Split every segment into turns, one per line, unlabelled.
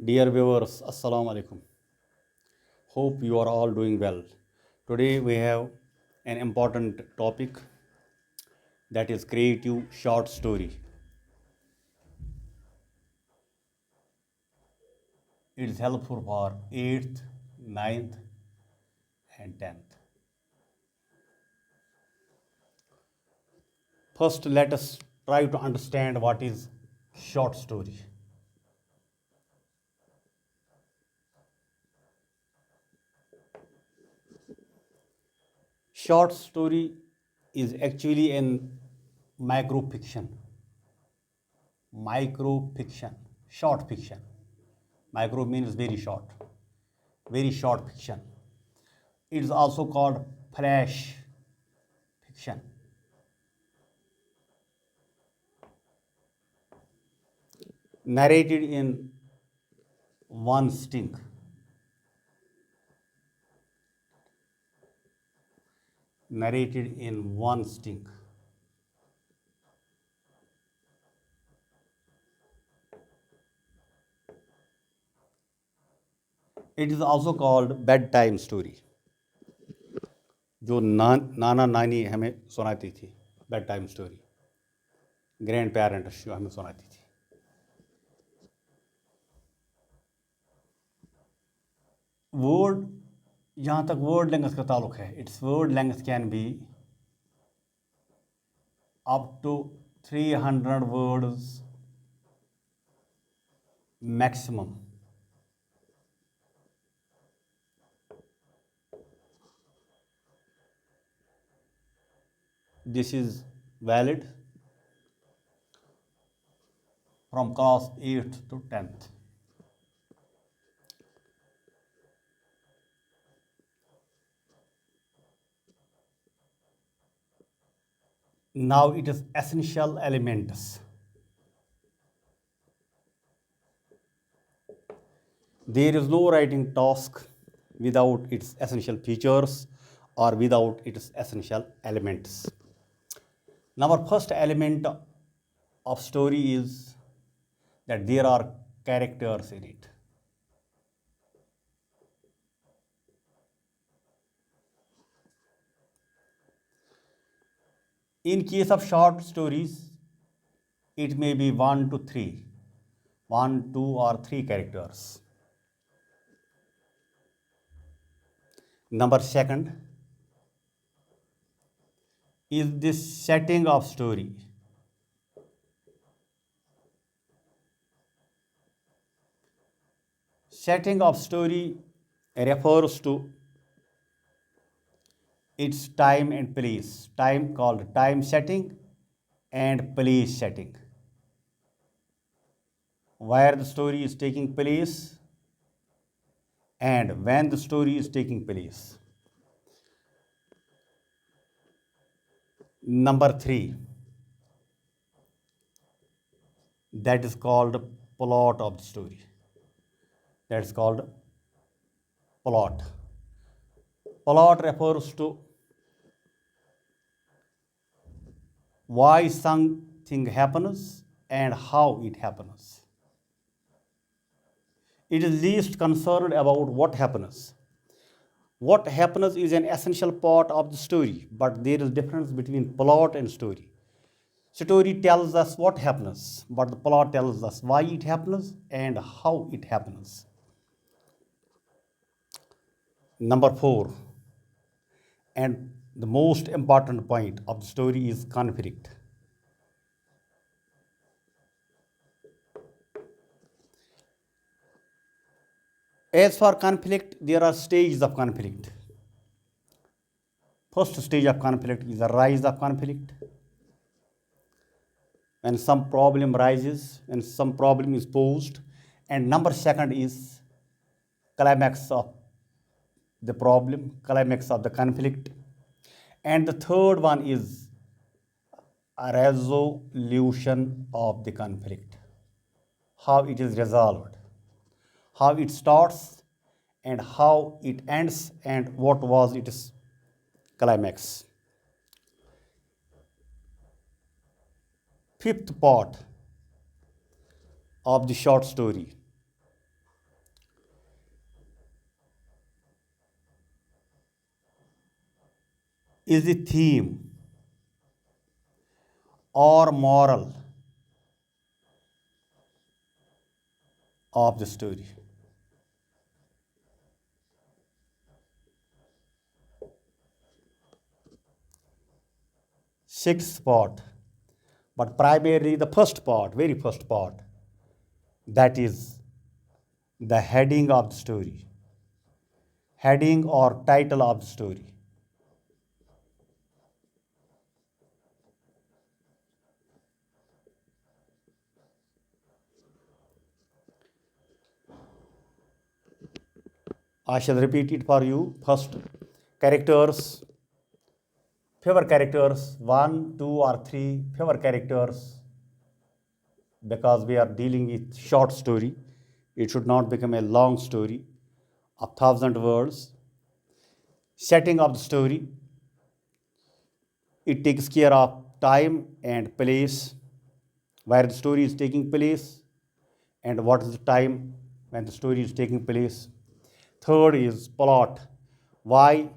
Dear viewers, Assalamu alaikum. Hope you are all doing well. Today we have an important topic, that is creative short story. It is helpful for 8th, ninth, and 10th. First, let us try to understand what is short story. Short story is actually an micro fiction. Micro fiction, short fiction. Micro means very short fiction. It is also called flash fiction. Narrated in one sting. Narrated in one sting. It is also called bedtime story, जो नाना नानी हमें सुनाती थी. Bed time story, grand parents जो हमें सुनाती थी. Word, जहाँ तक वर्ड लेंथ का ताल्लुक है, it's word length can be up to 300 words maximum. This is valid from class 8th to 10th. Now it is essential elements. There is no writing task without its essential features or without its essential elements. Now, our first element of story is that there are characters in it. In case of short stories, it may be one, two, or three characters. Number second is this setting of story. Setting of story refers to its time and place. Time called time setting and place setting. Where the story is taking place and when the story is taking place. Number three, that is called plot of the story. That is called plot. Plot refers to why something happens and how it happens. It is least concerned about what happens. What happens is an essential part of the story, but there is difference between plot and story. Story tells us what happens, but the plot tells us why it happens and how it happens. Number four, and the most important point of the story is conflict. As for conflict, there are stages of conflict. First stage of conflict is the rise of conflict. When some problem rises, when some problem is posed, and number second is climax of the problem, climax of the conflict, and the third one is a resolution of the conflict, how it is resolved, how it starts and how it ends, and what was its climax. Fifth part of the short story is the theme or moral of the story. Sixth part, but primarily the first part, very first part, that is the heading of the story, heading or title of the story. I shall repeat it for you. First, characters, favorite characters, one, two, or three favorite characters, because we are dealing with short story. It should not become a long story of thousand words. Setting of the story, it takes care of time and place, where the story is taking place and what is the time when the story is taking place. Third is plot, why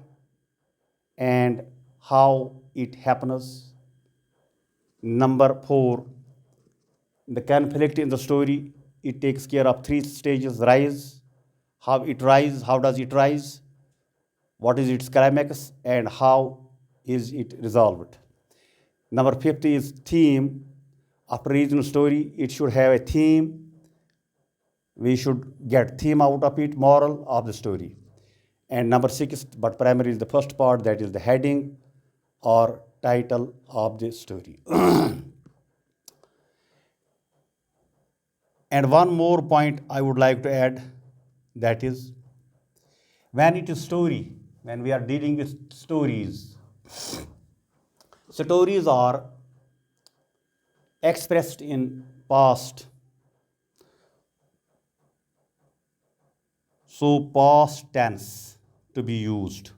and how it happens. Number four, the conflict in the story, it takes care of three stages: rise, how does it rise, what is its climax, and how is it resolved. Number 50 is theme. After reading the story, it should have a theme. We should get theme out of it, moral of the story. And number six, but primarily is the first part, that is the heading or title of the story. And one more point I would like to add, that is when it is story, when we are dealing with stories, stories are expressed in past. So past tense to be used.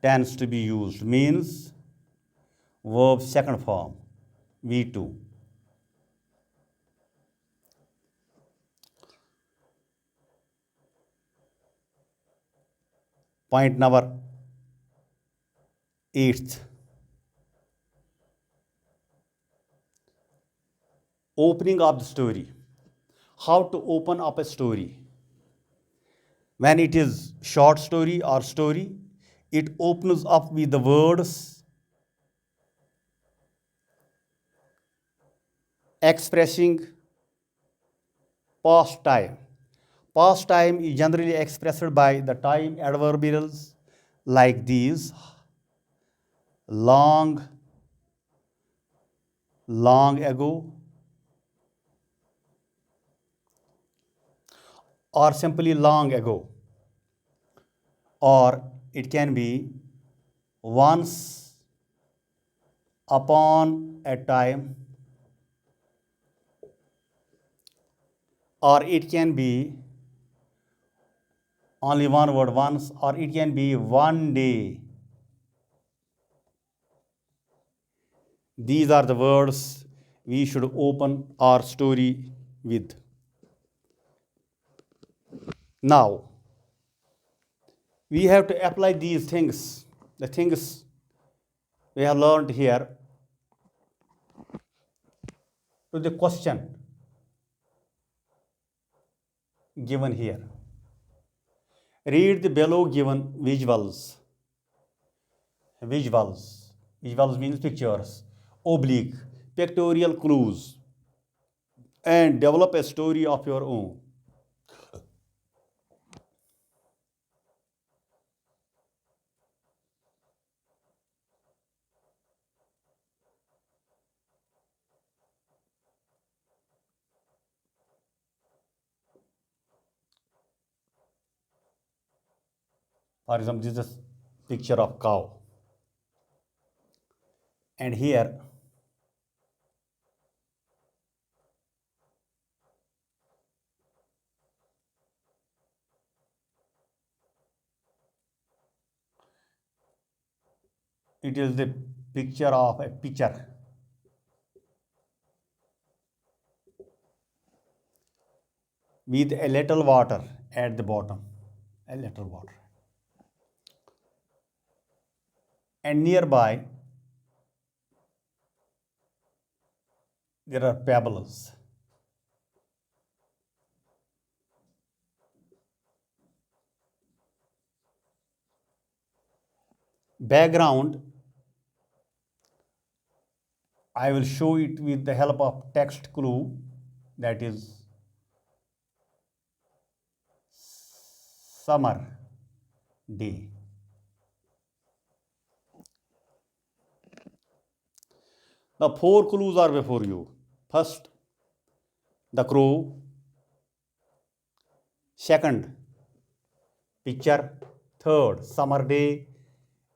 Tense to be used means verb second form, V2. Point number eighth. Opening of the story. How to open up a story. When it is short story or story, it opens up with the words expressing past time. Past time is generally expressed by the time adverbials like these: long, long ago, or simply long ago. Or it can be once upon a time, or it can be only one word, once, or it can be one day. These are the words we should open our story with. Now, we have to apply these things, the things we have learned here, to the question given here. Read the below given visuals. Visuals. Visuals means pictures, oblique, pictorial clues, and develop a story of your own. For example, this is a picture of cow. And here, it is the picture of a pitcher with a little water at the bottom. A little water. and nearby there are pebbles. Background, I will show it with the help of text clue, that is summer day. The four clues are before you. First, the crow. Second, picture. Third, summer day.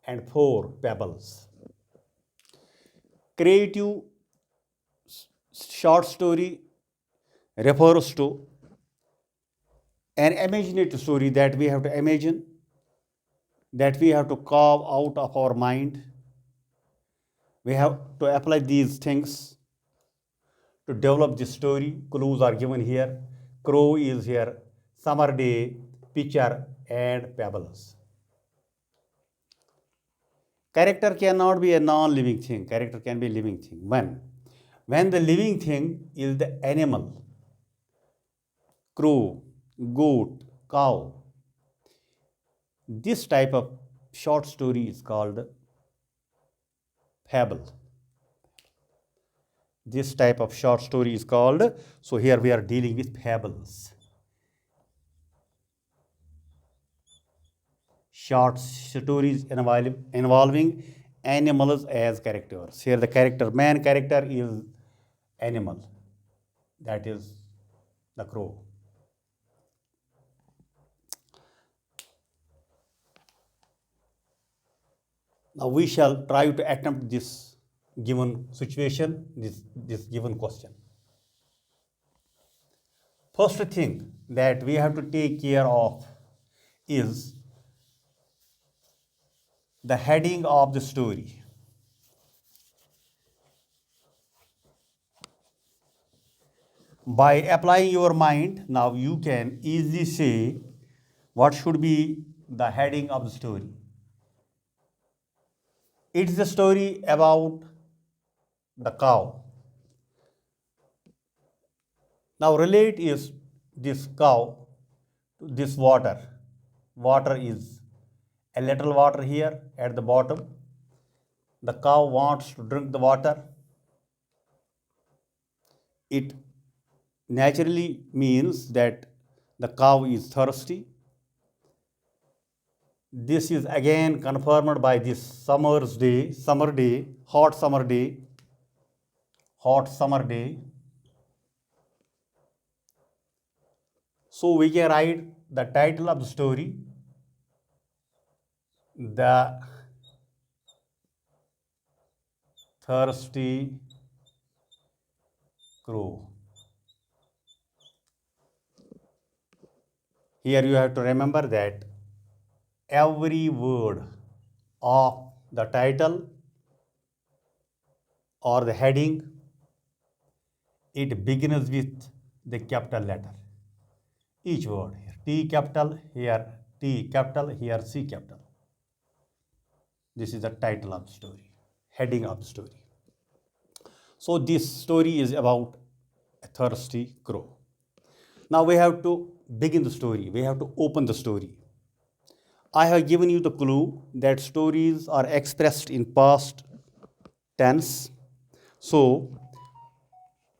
And four, pebbles. Creative short story refers to an imaginative story that we have to imagine, that we have to carve out of our mind. We have to apply these things to develop this story. Clues are given here. Crow is here, summer day, picture, and pebbles. Character cannot be a non-living thing. Character can be a living thing. When the living thing is the animal, crow, goat, cow, this type of short story is called fable. This type of short story is called, so here we are dealing with fables. Short stories involving animals as characters. Here the character, main character is animal, that is the crow. Now we shall try to attempt this given situation, this given question. First thing that we have to take care of is the heading of the story. By applying your mind, now you can easily say what should be the heading of the story. It's a story about the cow. Now relate is this cow to this water. Water is a little water here at the bottom. The cow wants to drink the water. It naturally means that the cow is thirsty. This is again confirmed by this summer day, hot summer day, hot summer day. So we can write the title of the story, The Thirsty Crow. Here you have to remember that every word of the title or the heading, it begins with the capital letter. Each word here, T capital, here T capital, here C capital. This is the title of the story, heading of the story. So this story is about a thirsty crow. Now we have to begin the story. We have to open the story. I have given you the clue that stories are expressed in past tense. So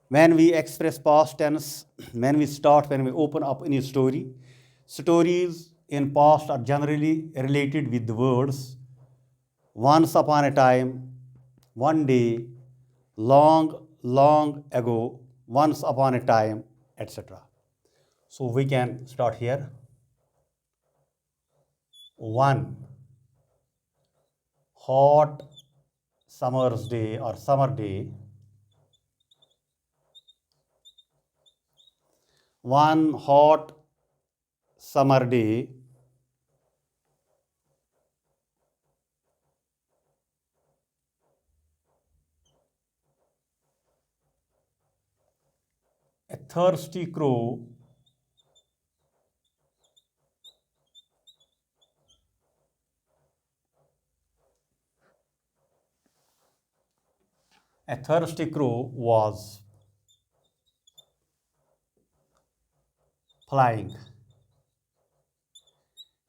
when we express past tense, when we open up any story, stories in past are generally related with the words once upon a time, one day, long, long ago, once upon a time, etc. So we can start here. One hot summer's day or summer day. One hot summer day, a thirsty crow A thirsty crow was flying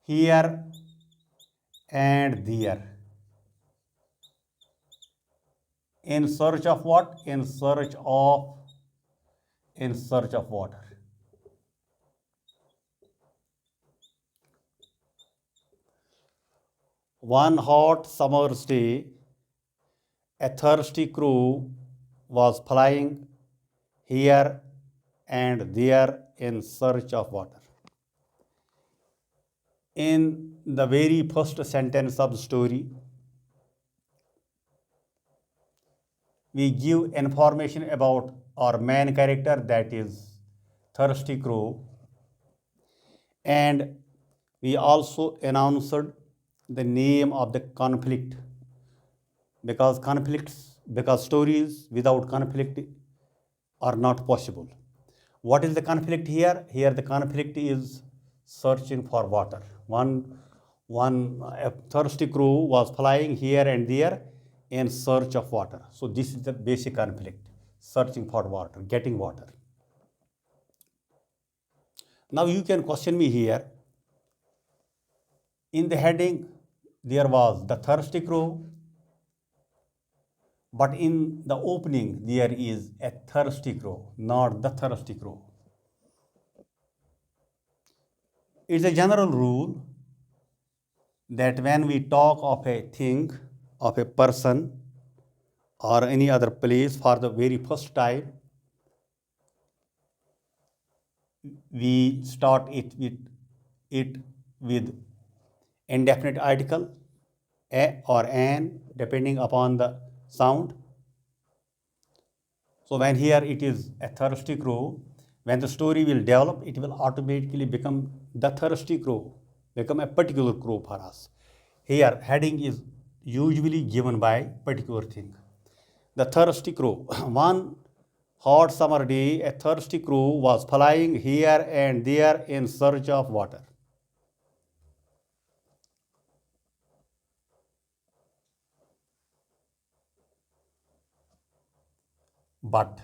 here and there in search of what? In search of water. One hot summer's day, a thirsty crow was flying here and there in search of water. In the very first sentence of the story, we give information about our main character, that is thirsty crow, and we also announced the name of the conflict, because stories without conflict are not possible. What is the conflict here? Here the conflict is searching for water. A thirsty crow was flying here and there in search of water. So this is the basic conflict: searching for water, getting water. Now you can question me here. In the heading, there was the thirsty crow, but in the opening, there is a thirsty crow, not the thirsty crow. It's a general rule that when we talk of a thing, of a person, or any other place for the very first time, we start it with indefinite article, a or an, depending upon the sound. So when here it is a thirsty crow, when the story will develop, it will automatically become the thirsty crow, become a particular crow for us. Here, heading is usually given by particular thing. The thirsty crow. One hot summer day, a thirsty crow was flying here and there in search of water. But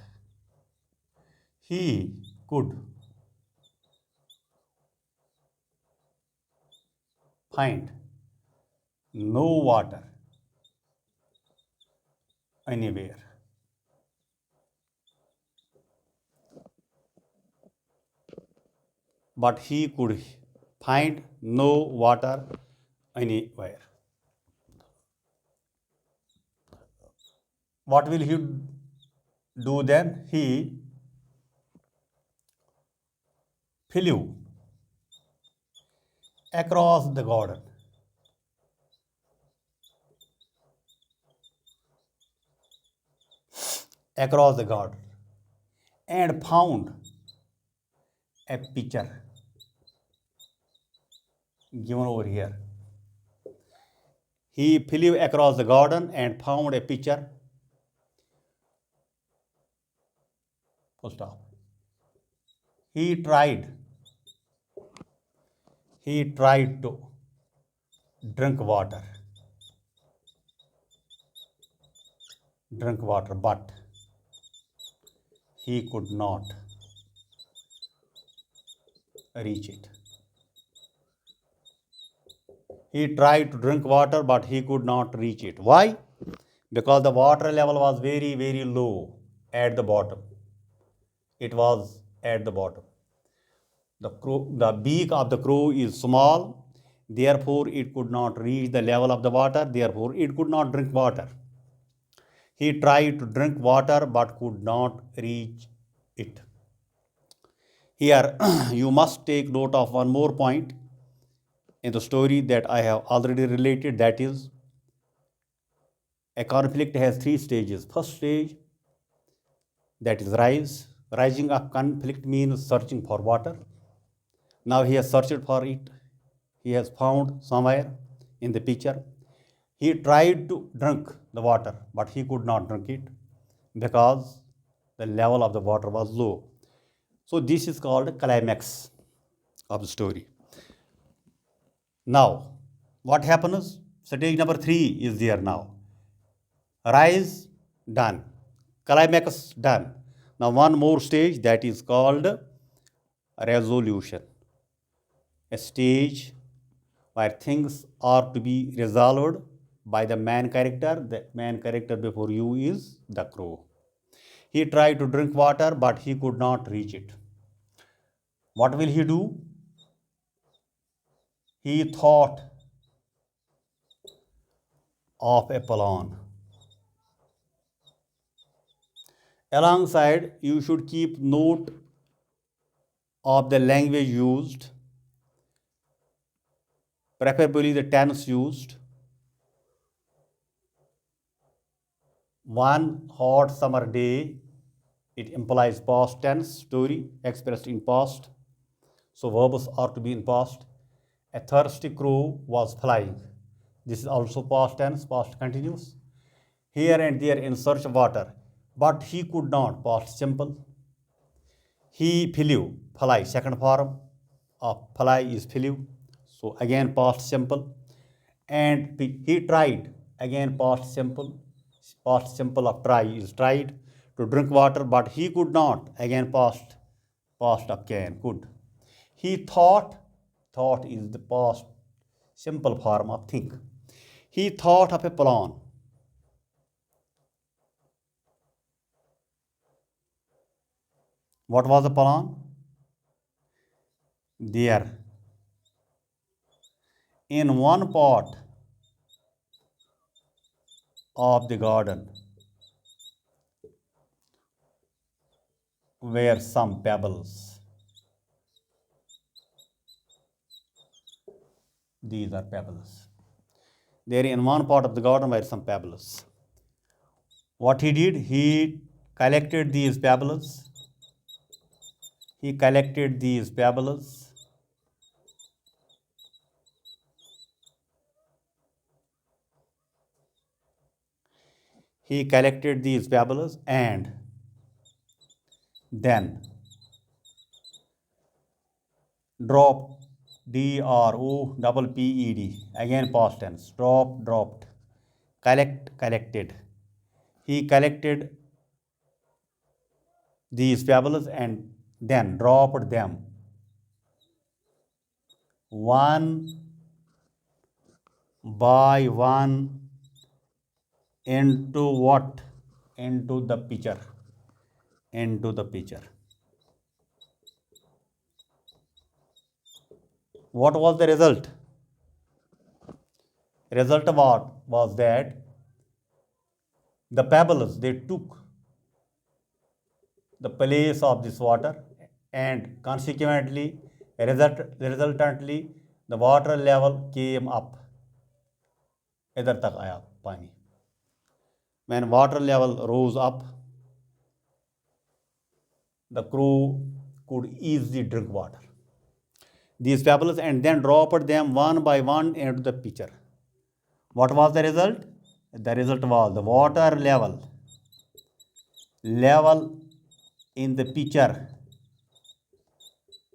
he could find no water anywhere. But he could find no water anywhere. What will he do then? He flew across the garden, across the garden, and found a pitcher given over here. He flew across the garden and found a pitcher. Full stop. He tried. He tried to drink water. Drink water, but he could not reach it. He tried to drink water, but he could not reach it. Why? Because the water level was very, very low at the bottom. It was at the bottom. The beak of the crow is small, therefore it could not reach the level of the water, therefore it could not drink water. He tried to drink water but could not reach it. Here, you must take note of one more point in the story that I have already related, that is, a conflict has three stages. First stage, that is rise. Rising up conflict means searching for water. Now he has searched for it. He has found somewhere in the pitcher. He tried to drink the water, but he could not drink it because the level of the water was low. So this is called climax of the story. Now, what happens? Stage number 3 is there now. Rise, done. Climax done. Now one more stage, that is called resolution. A stage where things are to be resolved by the main character. The main character before you is the crow. He tried to drink water, but he could not reach it. What will he do? He thought of a plan. Alongside, you should keep note of the language used, preferably the tense used. One hot summer day, it implies past tense story expressed in past. So verbs are to be in past. A thirsty crow was flying. This is also past tense, past continuous. Here and there in search of water, but he could not, past simple. He flew, fly, second form of fly is flew. So again past simple. And he tried, again past simple of try is tried to drink water, but he could not, again past of can, could. He thought is the past simple form of think. He thought of a plan. What was the plan? There, in one part of the garden, were some pebbles. These are pebbles. There, in one part of the garden, were some pebbles. What he did, he collected these pebbles. He collected these pebbles. He collected these pebbles and then dropped, dropped, again past tense, dropped, collected. He collected these pebbles and then dropped them one by one into what? Into the pitcher. Into the pitcher. What was the result? Result of what was that the pebbles, they took the place of this water, and consequently, resultantly, the water level came up. इधर तक आया पानी. When water level rose up, the crow could easily drink water. These pebbles and then dropped them one by one into the pitcher. What was the result? The result was the water level in the pitcher,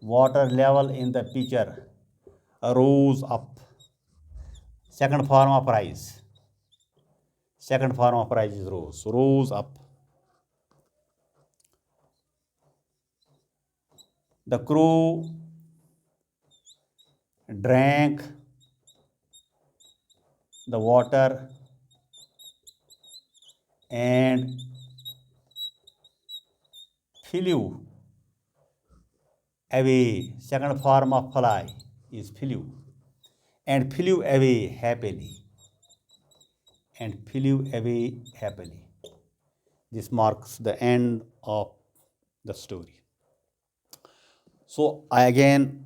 water level in the pitcher rose up. Second form of rise. Second form of rise is rose up. The crow drank the water and flew away. Second form of fly is flew. And flew away happily. And flew away happily. This marks the end of the story. So I again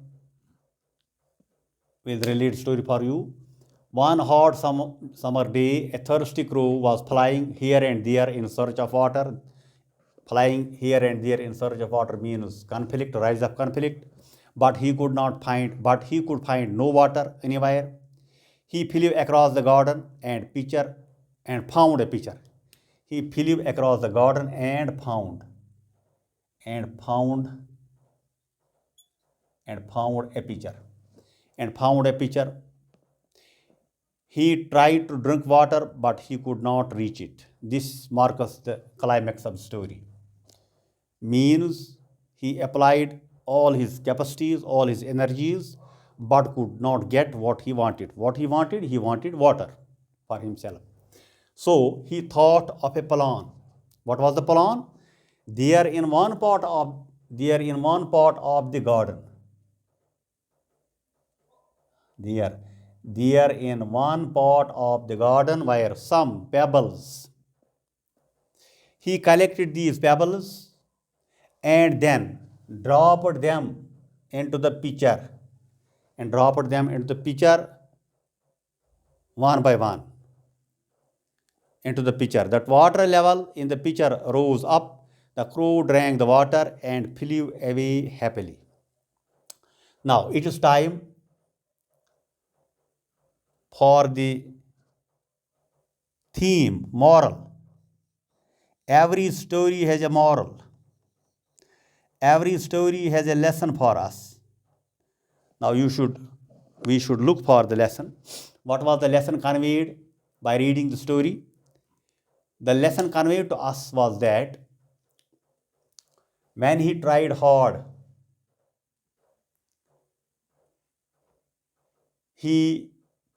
will relate story for you. One hot summer day, a thirsty crow was flying here and there in search of water. Flying here and there in search of water means conflict, rise of conflict. But he could find no water anywhere. He flew across the garden and found a pitcher. He flew across the garden and found a pitcher. And found a pitcher. He tried to drink water, but he could not reach it. This marks the climax of the story. Means he applied all his capacities, all his energies, but could not get what he wanted. He wanted water for himself. So he thought of a plan. What was the plan? There in one part of the garden. There, there in one part of the garden were some pebbles. He collected these pebbles and then dropped them into the pitcher one by one into the pitcher. That water level in the pitcher rose up. The crow drank the water and flew away happily. Now it is time for the theme moral. Every story has a moral. Every story has a lesson for us. Now we should look for the lesson. What was the lesson conveyed by reading the story? The lesson conveyed to us was that when he tried hard, he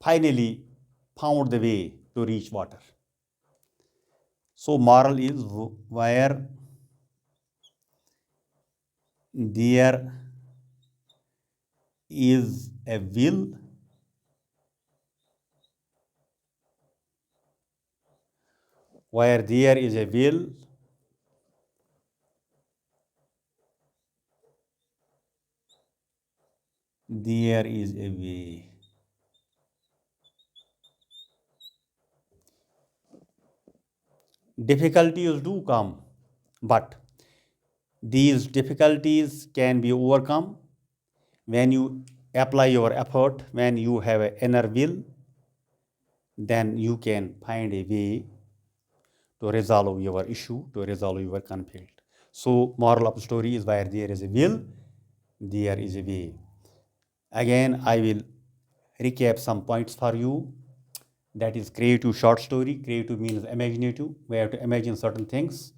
finally found the way to reach water. So moral is where there is a will, where there is a will, there is a way. Difficulties do come, but these difficulties can be overcome when you apply your effort, when you have an inner will, then you can find a way to resolve your issue, to resolve your conflict. So, moral of the story is where there is a will, there is a way. Again, I will recap some points for you. That is creative short story. Creative means imaginative. We have to imagine certain things.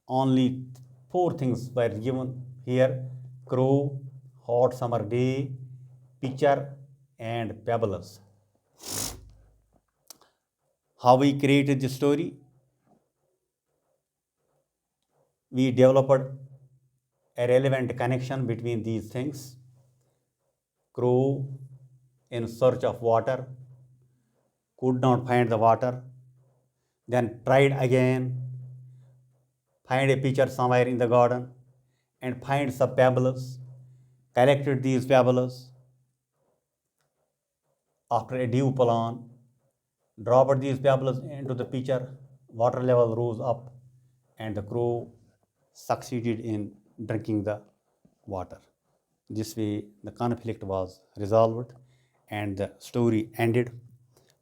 Only four things were given here: crow, hot summer day, pitcher, and pebbles. How we created the story? We developed a relevant connection between these things. Crow in search of water, could not find the water, then tried again, find a pitcher somewhere in the garden, and find some pebbles, collected these pebbles after a due plan, dropped these pebbles into the pitcher, water level rose up, and the crow succeeded in drinking the water. This way, the conflict was resolved and the story ended.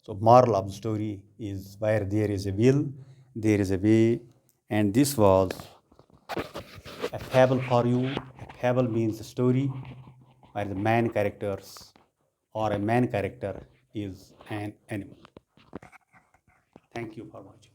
So, moral of the story is where there is a will, there is a way, and this was a fable for you. A fable means a story where the main characters or a main character is an animal. Thank you for watching.